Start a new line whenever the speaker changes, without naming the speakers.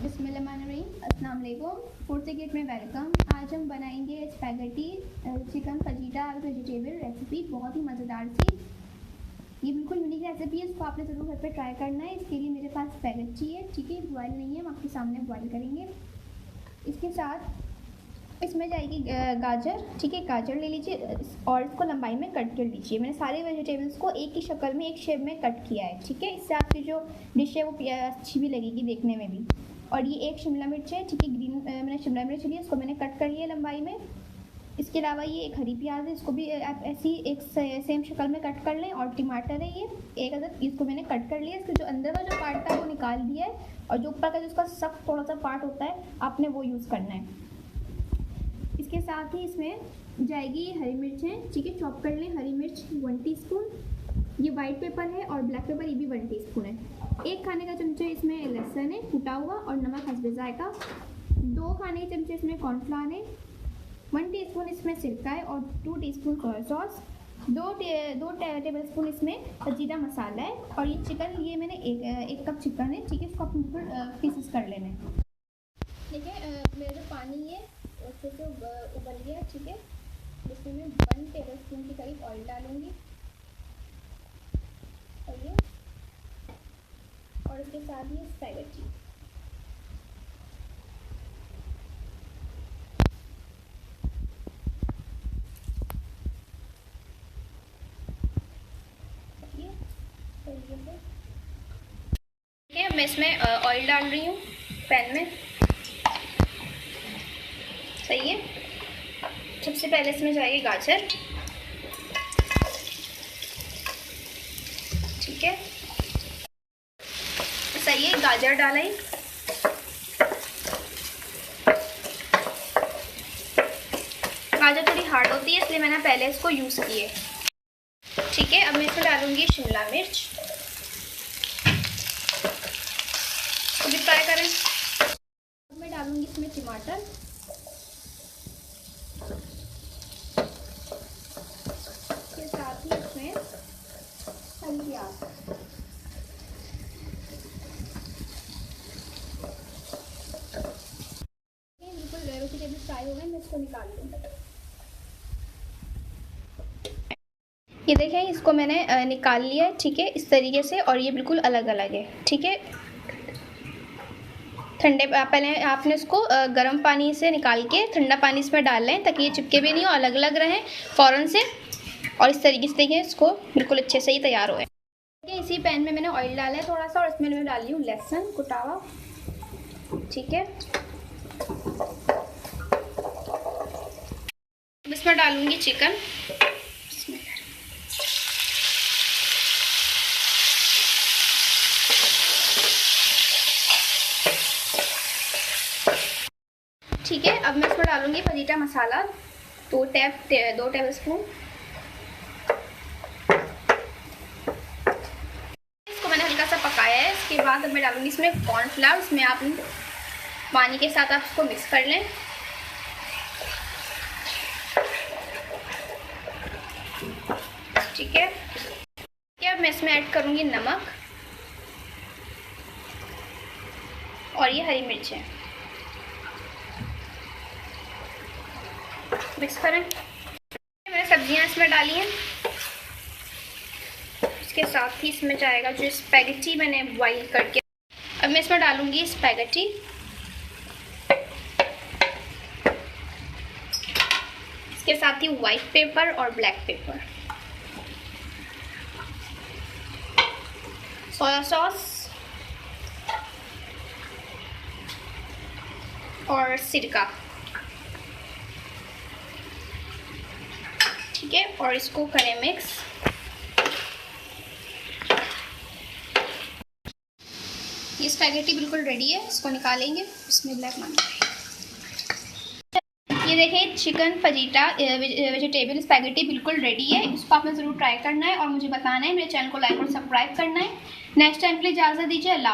बिस्मिल्लाहिर्रहमानिर्रहीम, अस्सलाम वालेकुम। फूड से गेट में वेलकम। आज हम बनाएंगे स्पैगेटी चिकन फजीटा वेजिटेबल रेसिपी, बहुत ही मज़ेदार सी। ये बिल्कुल यूनिक रेसिपी है, इसको आपने ज़रूर घर पे ट्राई करना है। इसके लिए मेरे पास स्पैगेटी है, ठीक है, बॉयल नहीं है, हम आपके सामने बॉयल करेंगे। इसके साथ इसमें जाएगी गाजर, ठीक है, गाजर ले लीजिए और इसको लंबाई में कट कर लीजिए। मैंने सारे वेजिटेबल्स को एक ही शक्ल में, एक शेप में कट किया है, ठीक है। इससे आपकी जो डिश है वो अच्छी भी लगेगी देखने में भी। और ये एक शिमला मिर्च है, ठीक है, ग्रीन मैंने शिमला मिर्च ली है, इसको मैंने कट कर लिया लंबाई में। इसके अलावा ये एक हरी प्याज है, इसको भी आप ऐसी एक सेम शक्ल में कट कर लें। और टमाटर है ये एक अदर, इसको मैंने कट कर लिया। इसके जो अंदर का जो पार्ट था वो निकाल दिया है, और जो ऊपर का जो उसका सख्त थोड़ा सा पार्ट होता है आपने वो यूज़ करना है। इसके साथ ही इसमें जाएगी हरी मिर्च है, ठीक है, चॉप कर लें। हरी मिर्च 1 टीस्पून, ये वाइट पेपर है, और ब्लैक पेपर ये भी 1 टीस्पून है। 1 खाने का चमचा इसमें लहसुन है कुटा हुआ, और नमक हस्बे जायका। 2 खाने के चमचे इसमें कॉर्नफ्लावर है। 1 टीस्पून इसमें सिरका है, और 2 teaspoon soya sauce. 2 table spoon इसमें जीरा मसाला है। और ये चिकन लिए मैंने एक कप चिकन है, ठीक है, इसको अपन बिल्कुल पीसेस कर लेने हैं। ठीक है, मेरा जो पानी है अच्छे से उबल गया, ठीक है। इसमें मैं 1 टेबल स्पून के करीब ऑयल डालूंगी, और इसके साथ ही स्पैगेटी। ठीक है, मैं इसमें ऑयल डाल रही हूँ पैन में, सही है। सबसे पहले इसमें जाएगी गाजर, ठीक है, सही है, गाजर डाला ही। गाजर थोड़ी हार्ड होती है, इसलिए मैंने पहले इसको यूज़ किए, ठीक है। अब मैं इसमें डालूंगी शिमला मिर्च, तो भी फ्राई करें। अब मैं डालूंगी इसमें टमाटर, के साथ ही इसमें हरी प्याज। बिल्कुल वेजिटेबल फ्राई हो गए, मैं इसको निकाल लूँगी। ये देखें, इसको मैंने निकाल लिया है, ठीक है, इस तरीके से। और ये बिल्कुल अलग अलग है, ठीक है। ठंडे पहले आपने इसको गर्म पानी से निकाल के ठंडा पानी इसमें डाल लें, ताकि ये चिपके भी नहीं हो, अलग अलग रहें फ़ौरन से। और इस तरीके से देखिए, इसको बिल्कुल अच्छे से ही तैयार हो गए। इसी पैन में मैंने ऑयल डाला है थोड़ा सा, और इसमें मैं डाल रही हूँ लहसुन कुटा हुआ, ठीक है। इसमें डालूंगी चिकन, ठीक है। अब मैं इसमें डालूंगी फजीटा मसाला 2 टेबल स्पून। इसको मैंने हल्का सा पकाया है। इसके बाद अब मैं डालूंगी इसमें कॉर्नफ्लावर। इसमें आप पानी के साथ आप इसको मिक्स कर लें, ठीक है। अब मैं इसमें ऐड करूंगी नमक, और ये हरी मिर्च है, मिक्स करें। मैंने सब्जियां इसमें डाली हैं। इसके साथ ही इसमें जाएगा जो स्पैगेटी मैंने बॉईल करके। अब मैं इसमें डालूंगी स्पैगेटी, इसके साथ ही वाइट पेपर और ब्लैक पेपर, सोया सॉस और सिरका, ठीक है। और इसको करें मिक्स। ये स्पैगेटी बिल्कुल रेडी है, इसको निकालेंगे। इसमें ब्लैक मान, ये देखें, चिकन फजीटा वेजिटेबल स्पैगेटी बिल्कुल रेडी है। इसको आपने ज़रूर ट्राई करना है और मुझे बताना है। मेरे चैनल को लाइक और सब्सक्राइब करना है। नेक्स्ट टाइम के लिए इजाज़त दीजिए। अल्लाह।